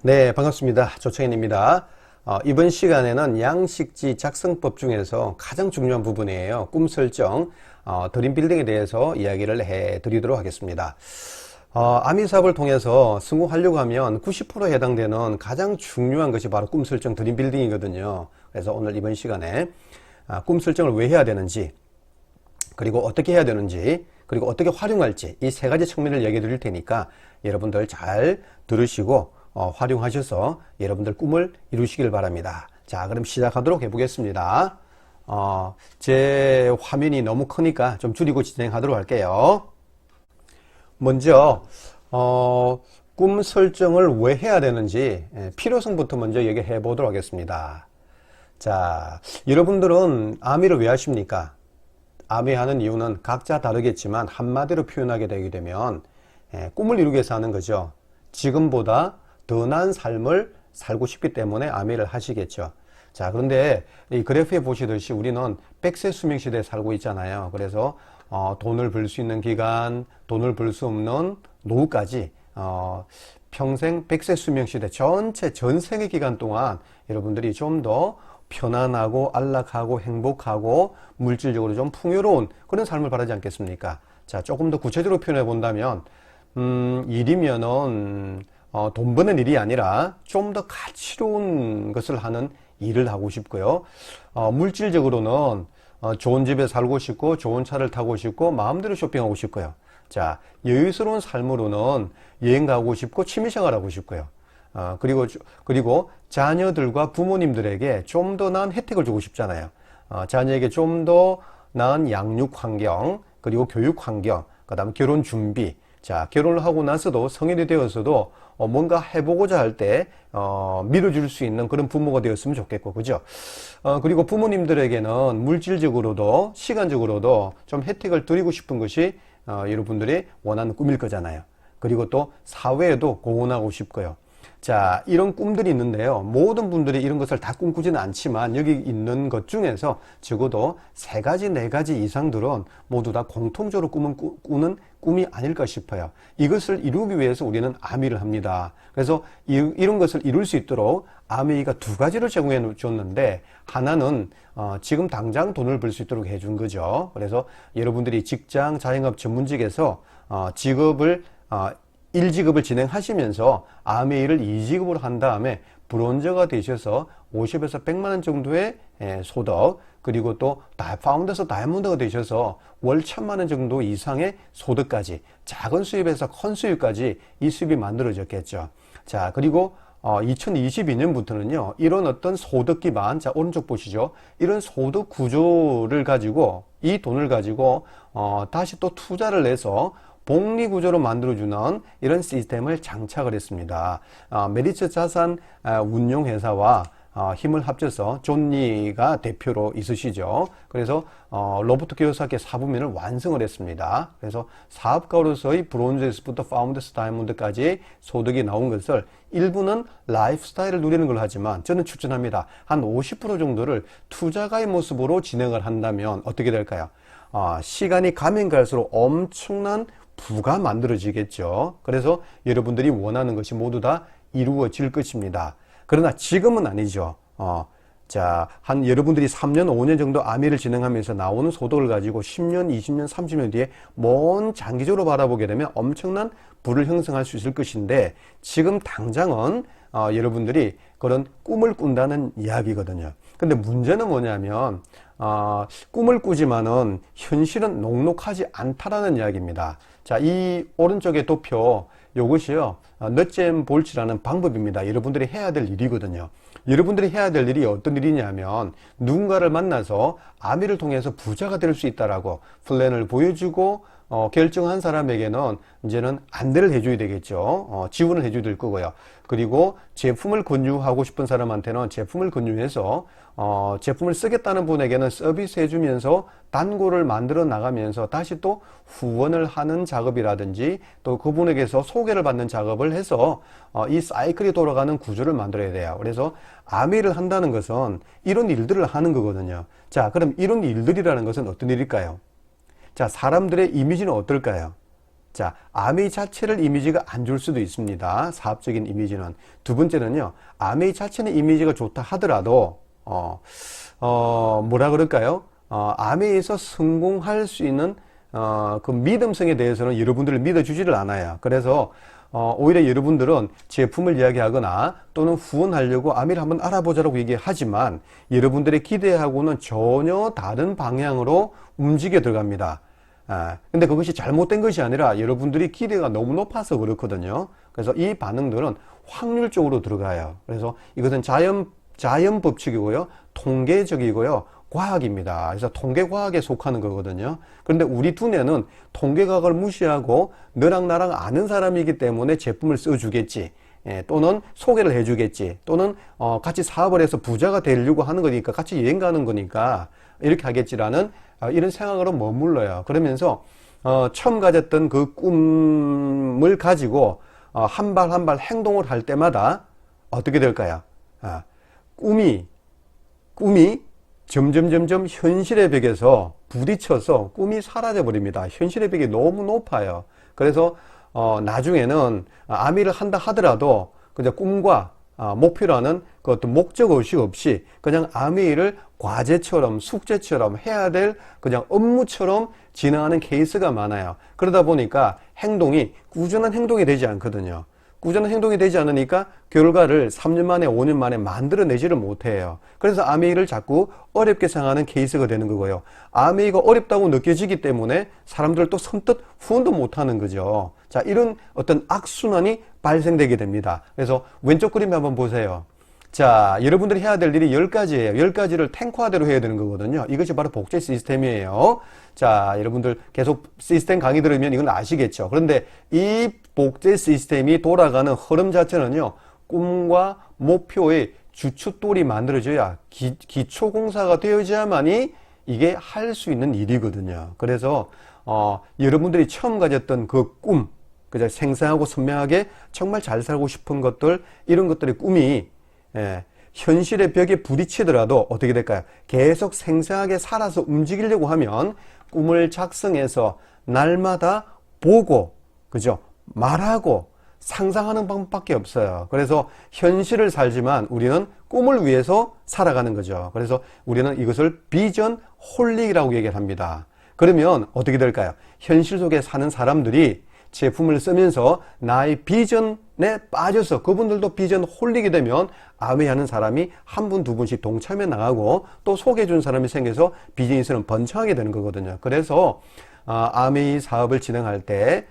네, 반갑습니다. 조창현입니다. 이번 시간에는 양식지 작성법 중에서 가장 중요한 부분이에요. 꿈 설정, 드림 빌딩에 대해서 이야기를 해 드리도록 하겠습니다. 아미 사업을 통해서 성공하려고 하면 90%에 해당되는 가장 중요한 것이 바로 꿈 설정, 드림 빌딩이거든요. 그래서 오늘 이번 시간에 꿈 설정을 왜 해야 되는지, 그리고 어떻게 해야 되는지, 그리고 어떻게 활용할지 이 세 가지 측면을 얘기해 드릴 테니까 여러분들 잘 들으시고 활용하셔서 여러분들 꿈을 이루시길 바랍니다. 자, 그럼 시작하도록 해보겠습니다. 제 화면이 너무 크니까 좀 줄이고 진행하도록 할게요. 먼저 꿈 설정을 왜 해야 되는지 필요성부터 먼저 얘기해 보도록 하겠습니다. 자, 여러분들은 아미를 왜 하십니까? 아미하는 이유는 각자 다르겠지만 한마디로 표현하게 되게 되면 꿈을 이루기 위해서 하는 거죠. 지금보다 더 나은 삶을 살고 싶기 때문에 아미를 하시겠죠. 자, 그런데 이 그래프에 보시듯이 우리는 100세 수명 시대에 살고 있잖아요. 그래서 돈을 벌 수 있는 기간, 돈을 벌 수 없는 노후까지 평생 100세 수명 시대 전체 전생의 기간 동안 여러분들이 좀 더 편안하고 안락하고 행복하고 물질적으로 좀 풍요로운 그런 삶을 바라지 않겠습니까? 자, 조금 더 구체적으로 표현해 본다면 일이면은 돈 버는 일이 아니라 좀 더 가치로운 것을 하는 일을 하고 싶고요. 물질적으로는 좋은 집에 살고 싶고 좋은 차를 타고 싶고 마음대로 쇼핑하고 싶고요. 자, 여유스러운 삶으로는 여행 가고 싶고 취미생활 하고 싶고요. 그리고 자녀들과 부모님들에게 좀 더 나은 혜택을 주고 싶잖아요. 자녀에게 좀 더 나은 양육 환경, 그리고 교육 환경, 그 다음 결혼 준비. 자, 결혼을 하고 나서도 성인이 되어서도 뭔가 해보고자 할 때 밀어줄 수 있는 그런 부모가 되었으면 좋겠고, 그죠? 그리고 부모님들에게는 물질적으로도 시간적으로도 좀 혜택을 드리고 싶은 것이 여러분들이 원하는 꿈일 거잖아요. 그리고 또 사회에도 공헌하고 싶고요. 자, 이런 꿈들이 있는데요. 모든 분들이 이런 것을 다 꿈꾸지는 않지만 여기 있는 것 중에서 적어도 세 가지, 네 가지 이상들은 모두 다 공통적으로 꾸는 꿈이 아닐까 싶어요. 이것을 이루기 위해서 우리는 아미를 합니다. 그래서 이런 것을 이룰 수 있도록 아미가 두 가지를 제공해 줬는데 하나는 지금 당장 돈을 벌 수 있도록 해준 거죠. 그래서 여러분들이 직장, 자영업 전문직에서 직업을 1직업을 진행하시면서 아메이를 2직업으로 한 다음에 브론저가 되셔서 50에서 100만 원 정도의 소득, 그리고 또 파운드에서 다이아몬드가 되셔서 월 1000만 원 정도 이상의 소득까지, 작은 수입에서 큰 수입까지 이 수입이 만들어졌겠죠. 자, 그리고 2022년부터는요, 이런 어떤 소득 기반, 자, 오른쪽 보시죠. 이런 소득 구조를 가지고, 이 돈을 가지고, 다시 또 투자를 내서 복리 구조로 만들어주는 이런 시스템을 장착을 했습니다. 메리츠 자산 운용회사와 힘을 합쳐서 존니가 대표로 있으시죠. 그래서 로버트 키요사키 사부면을 완성을 했습니다. 그래서 사업가로서의 브론즈에서부터 파운드에서 다이아몬드까지 소득이 나온 것을 일부는 라이프 스타일을 누리는 걸 하지만 저는 추천합니다. 한 50% 정도를 투자가의 모습으로 진행을 한다면 어떻게 될까요? 시간이 가면 갈수록 엄청난 부가 만들어지겠죠. 그래서 여러분들이 원하는 것이 모두 다 이루어질 것입니다. 그러나 지금은 아니죠. 자, 여러분들이 3년, 5년 정도 아미를 진행하면서 나오는 소득을 가지고 10년, 20년, 30년 뒤에 먼 장기적으로 바라보게 되면 엄청난 부를 형성할 수 있을 것인데 지금 당장은 여러분들이 그런 꿈을 꾼다는 이야기거든요. 근데 문제는 뭐냐면 꿈을 꾸지만은 현실은 녹록하지 않다라는 이야기입니다. 자, 이 오른쪽의 도표 요것이요, 넛잼 볼치라는 방법입니다. 여러분들이 해야 될 일이거든요. 여러분들이 해야 될 일이 어떤 일이냐면 누군가를 만나서 아미를 통해서 부자가 될 수 있다라고 플랜을 보여주고 결정한 사람에게는 이제는 안대를 해줘야 되겠죠. 지원을 해줘야 될 거고요. 그리고 제품을 권유하고 싶은 사람한테는 제품을 권유해서 제품을 쓰겠다는 분에게는 서비스 해주면서 단골을 만들어 나가면서 다시 또 후원을 하는 작업이라든지 또 그분에게서 소개를 받는 작업을 해서 이 사이클이 돌아가는 구조를 만들어야 돼요. 그래서 아미를 한다는 것은 이런 일들을 하는 거거든요. 자, 그럼 이런 일들이라는 것은 어떤 일일까요? 자, 사람들의 이미지는 어떨까요? 자, 아메이 자체를 이미지가 안 좋을 수도 있습니다. 사업적인 이미지는. 두 번째는요, 아메이 자체는 이미지가 좋다 하더라도, 뭐라 그럴까요? 아메이에서 성공할 수 있는, 그 믿음성에 대해서는 여러분들을 믿어주지를 않아요. 그래서, 오히려 여러분들은 제품을 이야기하거나 또는 후원하려고 아메이를 한번 알아보자라고 얘기하지만 여러분들의 기대하고는 전혀 다른 방향으로 움직여 들어갑니다. 근데 그것이 잘못된 것이 아니라 여러분들이 기대가 너무 높아서 그렇거든요. 그래서 이 반응들은 확률적으로 들어가요. 그래서 이것은 자연 법칙이고요. 통계적이고요. 과학입니다. 그래서 통계과학에 속하는 거거든요. 그런데 우리 두뇌는 통계과학을 무시하고 너랑 나랑 아는 사람이기 때문에 제품을 써주겠지. 또는 소개를 해주겠지. 또는 같이 사업을 해서 부자가 되려고 하는 거니까 같이 여행 가는 거니까 이렇게 하겠지라는 이런 생각으로 머물러요. 그러면서 처음 가졌던 그 꿈을 가지고 한 발 한 발 행동을 할 때마다 어떻게 될까요? 꿈이 점점 현실의 벽에서 부딪혀서 꿈이 사라져 버립니다. 현실의 벽이 너무 높아요. 그래서 나중에는 아미를 한다 하더라도 그냥 꿈과 목표라는 그 어떤 목적의식 없이 그냥 아미를 과제처럼 숙제처럼 해야 될 그냥 업무처럼 진행하는 케이스가 많아요. 그러다 보니까 꾸준한 행동이 되지 않거든요. 꾸준한 행동이 되지 않으니까 결과를 3년 만에 5년 만에 만들어내지를 못해요. 그래서 아메이를 자꾸 어렵게 생각하는 케이스가 되는 거고요. 아메이가 어렵다고 느껴지기 때문에 사람들을 또 선뜻 후원도 못하는 거죠. 자, 이런 어떤 악순환이 발생되게 됩니다. 그래서 왼쪽 그림 한번 보세요. 자, 여러분들이 해야 될 일이 10가지예요. 10가지를 탱커화대로 해야 되는 거거든요. 이것이 바로 복제 시스템이에요. 자, 여러분들 계속 시스템 강의 들으면 이건 아시겠죠. 그런데 이 복제 시스템이 돌아가는 흐름 자체는요, 꿈과 목표의 주춧돌이 만들어져야 기초공사가 되어야만이 이게 할 수 있는 일이거든요. 그래서 여러분들이 처음 가졌던 그 꿈, 그죠? 생생하고 선명하게 정말 잘 살고 싶은 것들, 이런 것들의 꿈이 현실의 벽에 부딪히더라도 어떻게 될까요? 계속 생생하게 살아서 움직이려고 하면 꿈을 작성해서 날마다 보고, 그죠? 말하고 상상하는 방법밖에 없어요. 그래서 현실을 살지만 우리는 꿈을 위해서 살아가는 거죠. 그래서 우리는 이것을 비전 홀릭이라고 얘기를 합니다. 그러면 어떻게 될까요? 현실 속에 사는 사람들이 제품을 쓰면서 나의 비전에 빠져서 그분들도 비전 홀릭이 되면 아메이하는 사람이 한 분, 두 분씩 동참해 나가고 또 소개해 준 사람이 생겨서 비즈니스는 번창하게 되는 거거든요. 그래서 아메이 사업을 진행할 때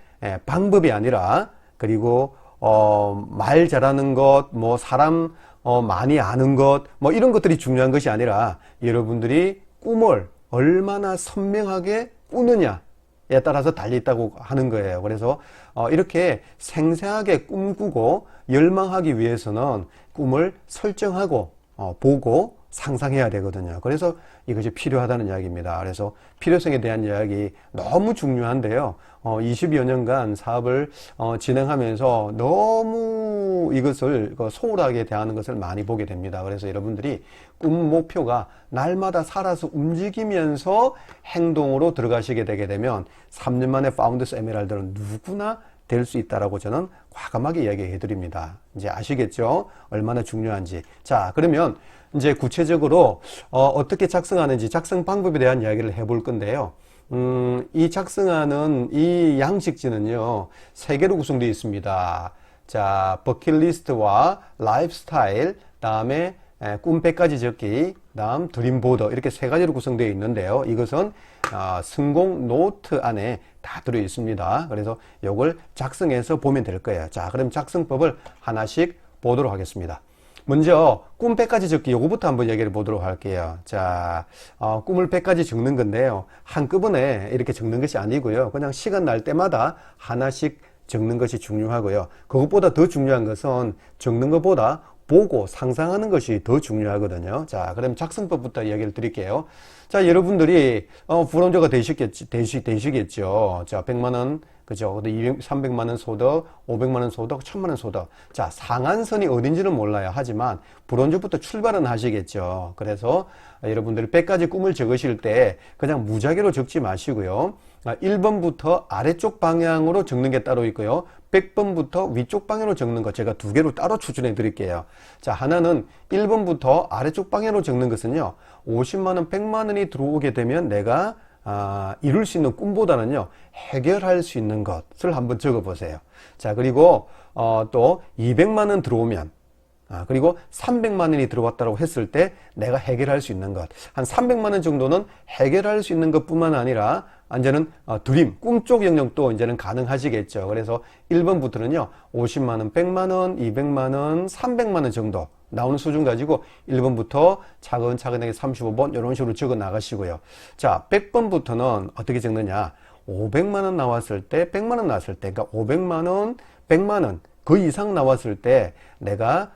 방법이 아니라, 그리고 말 잘하는 것, 뭐 사람 많이 아는 것, 뭐 이런 것들이 중요한 것이 아니라 여러분들이 꿈을 얼마나 선명하게 꾸느냐에 따라서 달려있다고 하는 거예요. 그래서 이렇게 생생하게 꿈꾸고 열망하기 위해서는 꿈을 설정하고 보고 상상해야 되거든요. 그래서 이것이 필요하다는 이야기입니다. 그래서 필요성에 대한 이야기 너무 중요한데요. 20여 년간 사업을 진행하면서 너무 이것을 소홀하게 대하는 것을 많이 보게 됩니다. 그래서 여러분들이 꿈 목표가 날마다 살아서 움직이면서 행동으로 들어가시게 되게 되면 3년 만에 파운더스 에메랄드는 누구나 될 수 있다라고 저는 과감하게 이야기해 드립니다. 이제 아시겠죠? 얼마나 중요한지. 자, 그러면 이제 구체적으로 어떻게 작성하는지, 작성 방법에 대한 이야기를 해볼 건데요. 이 작성하는 이 양식지는요, 3개로 구성되어 있습니다. 자, 버킷리스트와 라이프스타일, 다음에 꿈 100가지 적기, 다음 드림보더, 이렇게 3가지로 구성되어 있는데요. 이것은 성공 노트 안에 다 들어 있습니다. 그래서 이걸 작성해서 보면 될 거예요. 자, 그럼 작성법을 하나씩 보도록 하겠습니다. 먼저 꿈 100가지 적기, 요거부터 한번 얘기를 보도록 할게요. 자, 꿈을 100가지 적는 건데요, 한꺼번에 이렇게 적는 것이 아니고요, 그냥 시간 날 때마다 하나씩 적는 것이 중요하고요. 그것보다 더 중요한 것은 적는 것보다 보고 상상하는 것이 더 중요하거든요. 자, 그럼 작성법부터 이야기를 드릴게요. 자, 여러분들이 불원조가 되시겠죠. 자, 100만원, 그죠? 300만원 소득, 500만원 소득, 1000만원 소득. 자, 상한선이 어딘지는 몰라요. 하지만 불원조부터 출발은 하시겠죠. 그래서 여러분들이 100가지 꿈을 적으실 때 그냥 무작위로 적지 마시고요. 1번부터 아래쪽 방향으로 적는 게 따로 있고요. 100번부터 위쪽 방향으로 적는 것 제가 두 개로 따로 추천해 드릴게요. 자, 하나는 1번부터 아래쪽 방향으로 적는 것은요. 50만원, 100만원이 들어오게 되면 내가 이룰 수 있는 꿈보다는요. 해결할 수 있는 것을 한번 적어 보세요. 자, 그리고 또 200만원 들어오면 그리고 300만원이 들어왔다고 했을 때 내가 해결할 수 있는 것. 한 300만원 정도는 해결할 수 있는 것 뿐만 아니라 이제는 드림, 꿈 쪽 영역도 이제는 가능하시겠죠. 그래서 1번부터는요. 50만원, 100만원, 200만원, 300만원 정도 나오는 수준 가지고 1번부터 차근차근하게 35번 이런 식으로 적어 나가시고요. 자, 100번부터는 어떻게 적느냐. 500만원 나왔을 때, 100만원 나왔을 때, 그러니까 500만원, 100만원 그 이상 나왔을 때 내가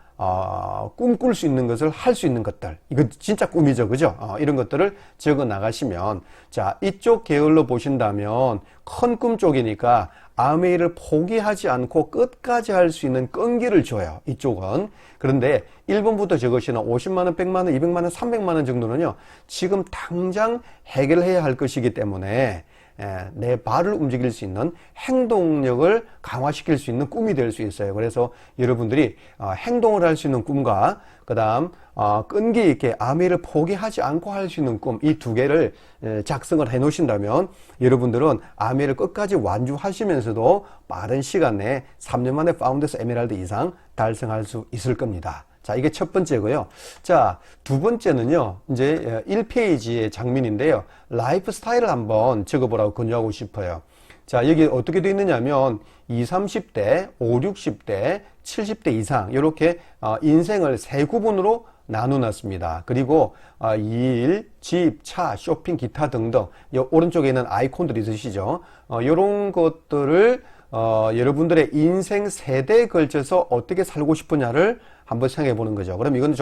꿈꿀 수 있는 것을 할 수 있는 것들. 이거 진짜 꿈이죠. 그죠? 이런 것들을 적어 나가시면, 자, 이쪽 계열로 보신다면 큰 꿈 쪽이니까 아메이를 포기하지 않고 끝까지 할 수 있는 끈기를 줘요. 이쪽은. 그런데 1번부터 적으시는 50만원, 100만원, 200만원, 300만원 정도는요, 지금 당장 해결해야 할 것이기 때문에 내 발을 움직일 수 있는 행동력을 강화시킬 수 있는 꿈이 될 수 있어요. 그래서 여러분들이 행동을 할 수 있는 꿈과 그 다음 끈기 있게 아미를 포기하지 않고 할 수 있는 꿈, 이 두 개를 작성을 해 놓으신다면 여러분들은 아미를 끝까지 완주하시면서도 빠른 시간 내에 3년 만에 파운드에서 에메랄드 이상 달성할 수 있을 겁니다. 자, 이게 첫 번째고요. 자, 두 번째는요, 이제 1페이지의 장면인데요. 라이프 스타일을 한번 적어보라고 권유하고 싶어요. 자, 여기 어떻게 되어 있느냐면, 20, 30대, 5, 60대, 70대 이상, 이렇게 인생을 세 구분으로 나눠놨습니다. 그리고 일, 집, 차, 쇼핑, 기타 등등, 오른쪽에 있는 아이콘들이 있으시죠? 이런 것들을 여러분들의 인생 세대에 걸쳐서 어떻게 살고 싶으냐를 한번 생각해 보는 거죠. 그럼 이건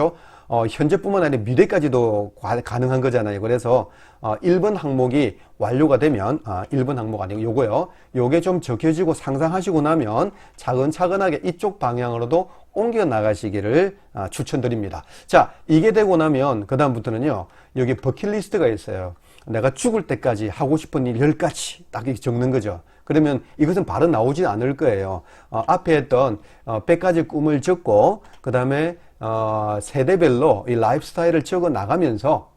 현재뿐만 아니라 미래까지도 가능한 거잖아요. 그래서 1번 항목이 완료가 되면 1번 항목 아니고 요거요. 요게 좀 적혀지고 상상하시고 나면 차근차근하게 이쪽 방향으로도 옮겨 나가시기를 추천드립니다. 자, 이게 되고 나면 그 다음부터는요. 여기 버킷리스트가 있어요. 내가 죽을 때까지 하고 싶은 일 10가지 딱 이렇게 적는 거죠. 그러면 이것은 바로 나오지 않을 거예요. 앞에 했던 100가지 꿈을 적고 그 다음에 세대별로 이 라이프 스타일을 적어 나가면서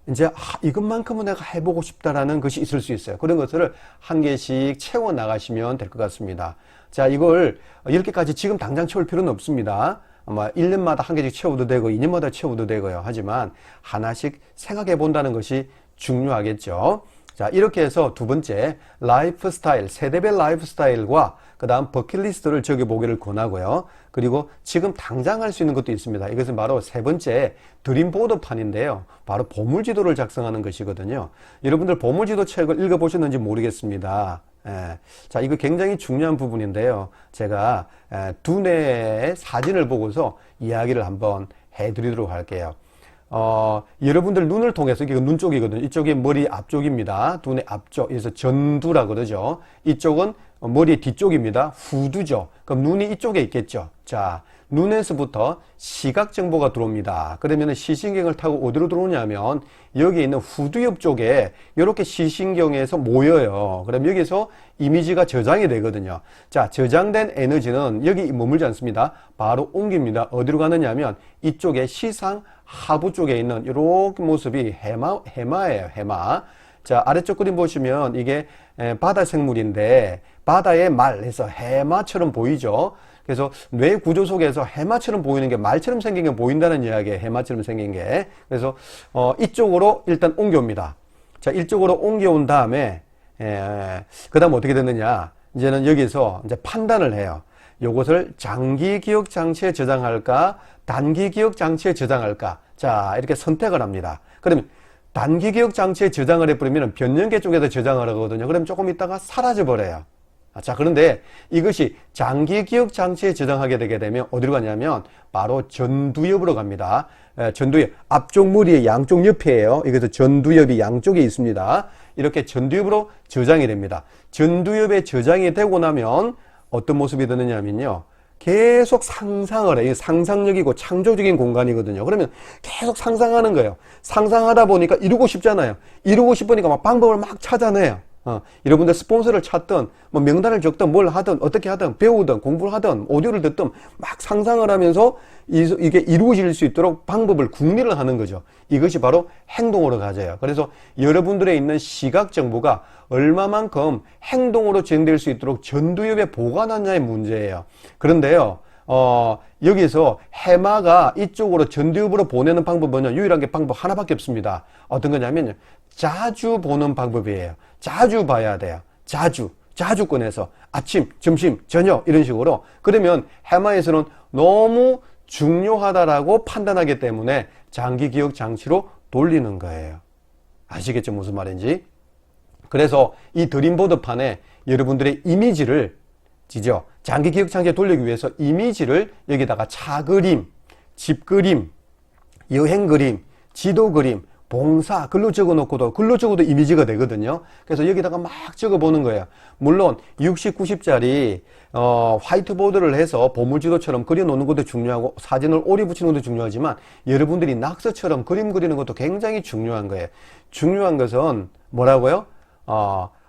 이제 이것만큼은 내가 해보고 싶다라는 것이 있을 수 있어요. 그런 것들을 한 개씩 채워 나가시면 될 것 같습니다. 자, 이걸 10개까지 지금 당장 채울 필요는 없습니다. 아마 1년마다 한 개씩 채워도 되고 2년마다 채워도 되고요. 하지만 하나씩 생각해 본다는 것이 중요하겠죠. 자, 이렇게 해서 두 번째 라이프 스타일, 세대별 라이프 스타일과 그 다음 버킷리스트를 적어보기를 권하고요. 그리고 지금 당장 할 수 있는 것도 있습니다. 이것은 바로 세 번째 드림보드판인데요. 바로 보물지도를 작성하는 것이거든요. 여러분들 보물지도 책을 읽어보셨는지 모르겠습니다. 자, 이거 굉장히 중요한 부분인데요. 제가 두뇌의 사진을 보고서 이야기를 한번 해드리도록 할게요. 여러분들 눈을 통해서, 이게 눈 쪽이거든요. 이쪽이 머리 앞쪽입니다. 두뇌 앞쪽. 그래서 전두라 그러죠. 이쪽은 머리 뒤쪽입니다. 후두죠. 그럼 눈이 이쪽에 있겠죠. 자, 눈에서부터 시각 정보가 들어옵니다. 그러면 시신경을 타고 어디로 들어오냐면 여기 있는 후두 옆쪽에 이렇게 시신경에서 모여요. 그럼 여기서 이미지가 저장이 되거든요. 자, 저장된 에너지는 여기 머물지 않습니다. 바로 옮깁니다. 어디로 가느냐면 이쪽에 시상 하부 쪽에 있는 이렇게 모습이 해마예요. 해마. 자, 아래쪽 그림 보시면 이게 바다 생물인데 바다의 말에서 해마처럼 보이죠. 그래서 뇌 구조 속에서 해마처럼 보이는 게 말처럼 생긴 게 보인다는 이야기예요. 해마처럼 생긴 게. 그래서 이쪽으로 일단 옮겨옵니다. 자, 이쪽으로 옮겨온 다음에 그 다음 어떻게 됐느냐. 이제는 여기서 이제 판단을 해요. 요것을 장기 기억 장치에 저장할까, 단기 기억 장치에 저장할까. 자, 이렇게 선택을 합니다. 그러면 단기 기억 장치에 저장을 해버리면 변연계 쪽에다 저장을 하거든요. 그럼 조금 있다가 사라져 버려요. 자, 그런데 이것이 장기 기억 장치에 저장하게 되게 되면 어디로 가냐면 바로 전두엽으로 갑니다. 전두엽, 앞쪽 머리의 양쪽 옆에예요. 이것도 전두엽이 양쪽에 있습니다. 이렇게 전두엽으로 저장이 됩니다. 전두엽에 저장이 되고 나면 어떤 모습이 되느냐면요. 계속 상상을 해. 상상력이고 창조적인 공간이거든요. 그러면 계속 상상하는 거예요. 상상하다 보니까 이루고 싶잖아요. 이루고 싶으니까 막 방법을 막 찾아내요. 여러분들 스폰서를 찾든, 뭐 명단을 적든, 뭘 하든, 어떻게 하든, 배우든, 공부를 하든, 오디오를 듣든, 막 상상을 하면서 이게 이루어질 수 있도록 방법을 궁리를 하는 거죠. 이것이 바로 행동으로 가져요. 그래서 여러분들의 있는 시각 정보가 얼마만큼 행동으로 진행될 수 있도록 전두엽에 보관하냐의 문제예요. 그런데요, 여기서 해마가 이쪽으로 전두엽으로 보내는 방법은 유일한 게 방법 하나밖에 없습니다. 어떤 거냐면 자주 보는 방법이에요. 자주 봐야 돼요. 자주 꺼내서 아침, 점심, 저녁 이런 식으로. 그러면 해마에서는 너무 중요하다라고 판단하기 때문에 장기 기억 장치로 돌리는 거예요. 아시겠죠? 무슨 말인지? 그래서 이 드림보드판에 여러분들의 이미지를 장기 기억 장치에 돌리기 위해서 이미지를 여기다가 차 그림, 집 그림, 여행 그림, 지도 그림, 봉사 글로 적어 놓고도 글로 적어도 이미지가 되거든요. 그래서 여기다가 막 적어 보는 거예요. 물론 60, 90짜리 화이트보드를 해서 보물지도처럼 그려 놓는 것도 중요하고 사진을 오리 붙이는 것도 중요하지만 여러분들이 낙서처럼 그림 그리는 것도 굉장히 중요한 거예요. 중요한 것은 뭐라고요?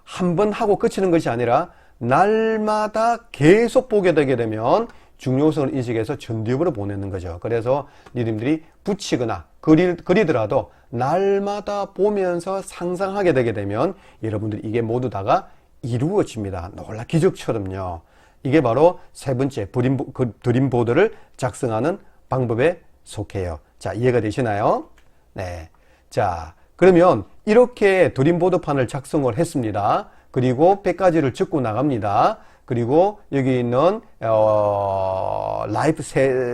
한 번 하고 그치는 것이 아니라 날마다 계속 보게 되게 되면 중요성을 인식해서 전두엽으로 보내는 거죠. 그래서 니들이 붙이거나 그리더라도 날마다 보면서 상상하게 되게 되면 여러분들이 이게 모두 다가 이루어집니다. 놀라 기적처럼요. 이게 바로 세 번째 드림보드를 작성하는 방법에 속해요. 자, 이해가 되시나요? 네. 자, 그러면 이렇게 드림보드판을 작성을 했습니다. 그리고 100가지를 적고 나갑니다. 그리고 여기 있는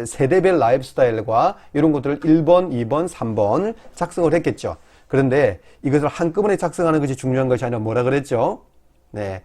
세대별 라이프 스타일과 이런 것들을 1번, 2번, 3번 작성을 했겠죠. 그런데 이것을 한꺼번에 작성하는 것이 중요한 것이 아니라 뭐라 그랬죠? 네.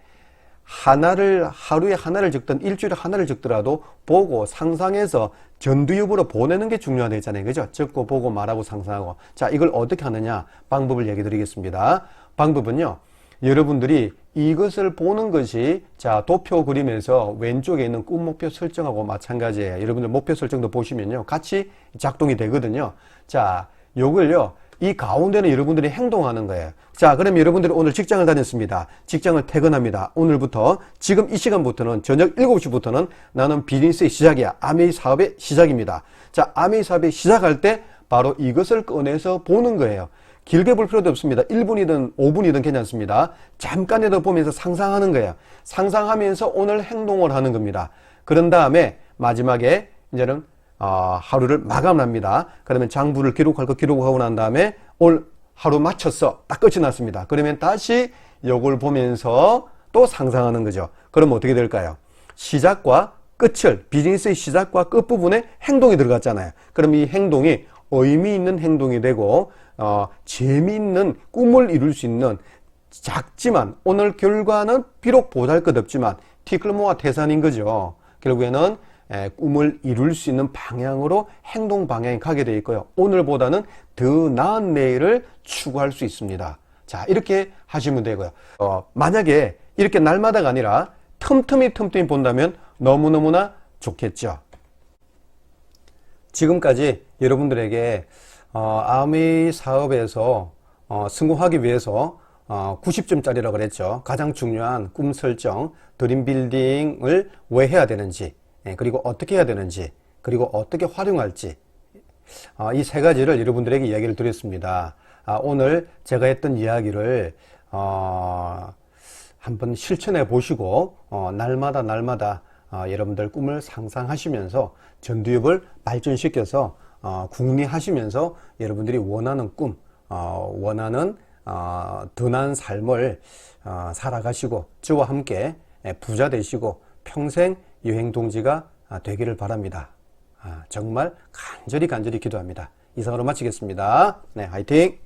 하루에 하나를 적든 일주일에 하나를 적더라도 보고 상상해서 전두엽으로 보내는 게 중요하다 했잖아요. 그죠? 적고 보고 말하고 상상하고. 자, 이걸 어떻게 하느냐? 방법을 얘기 드리겠습니다. 방법은요. 여러분들이 이것을 보는 것이 도표 그림에서 왼쪽에 있는 꿈 목표 설정하고 마찬가지예요. 여러분들 목표 설정도 보시면요. 같이 작동이 되거든요. 자, 요걸요. 이 가운데는 여러분들이 행동하는 거예요. 자, 그럼 여러분들이 오늘 직장을 다녔습니다. 직장을 퇴근합니다. 오늘부터 지금 이 시간부터는 저녁 7시부터는 나는 비즈니스의 시작이야. 아메이 사업의 시작입니다. 자, 아메이 사업이 시작할 때 바로 이것을 꺼내서 보는 거예요. 길게 볼 필요도 없습니다. 1분이든 5분이든 괜찮습니다. 잠깐이라도 보면서 상상하는 거예요. 상상하면서 오늘 행동을 하는 겁니다. 그런 다음에 마지막에 이제는 하루를 마감합니다. 그러면 장부를 기록할 거 기록하고 난 다음에 오늘 하루 마쳤어. 딱 끝이 났습니다. 그러면 다시 이걸 보면서 또 상상하는 거죠. 그러면 어떻게 될까요? 시작과 끝을, 비즈니스의 시작과 끝부분에 행동이 들어갔잖아요. 그럼 이 행동이 의미 있는 행동이 되고 재미있는 꿈을 이룰 수 있는 작지만 오늘 결과는 비록 보잘것없지만 티끌모아 태산인 거죠. 결국에는 꿈을 이룰 수 있는 방향으로 행동 방향이 가게 되어 있고요. 오늘보다는 더 나은 내일을 추구할 수 있습니다. 자, 이렇게 하시면 되고요. 만약에 이렇게 날마다가 아니라 틈틈이 본다면 너무너무나 좋겠죠. 지금까지 여러분들에게 아메이 사업에서 성공하기 위해서 90점짜리라고 그랬죠. 가장 중요한 꿈 설정, 드림 빌딩을 왜 해야 되는지, 그리고 어떻게 해야 되는지, 그리고 어떻게 활용할지, 이 세 가지를 여러분들에게 이야기를 드렸습니다. 오늘 제가 했던 이야기를 한번 실천해 보시고 날마다 여러분들 꿈을 상상하시면서 전두엽을 발전시켜서 궁리하시면서 여러분들이 원하는 꿈, 원하는 더 나은 삶을 살아가시고 저와 함께 부자 되시고 평생 여행 동지가 되기를 바랍니다. 정말 간절히 기도합니다. 이상으로 마치겠습니다. 네, 화이팅!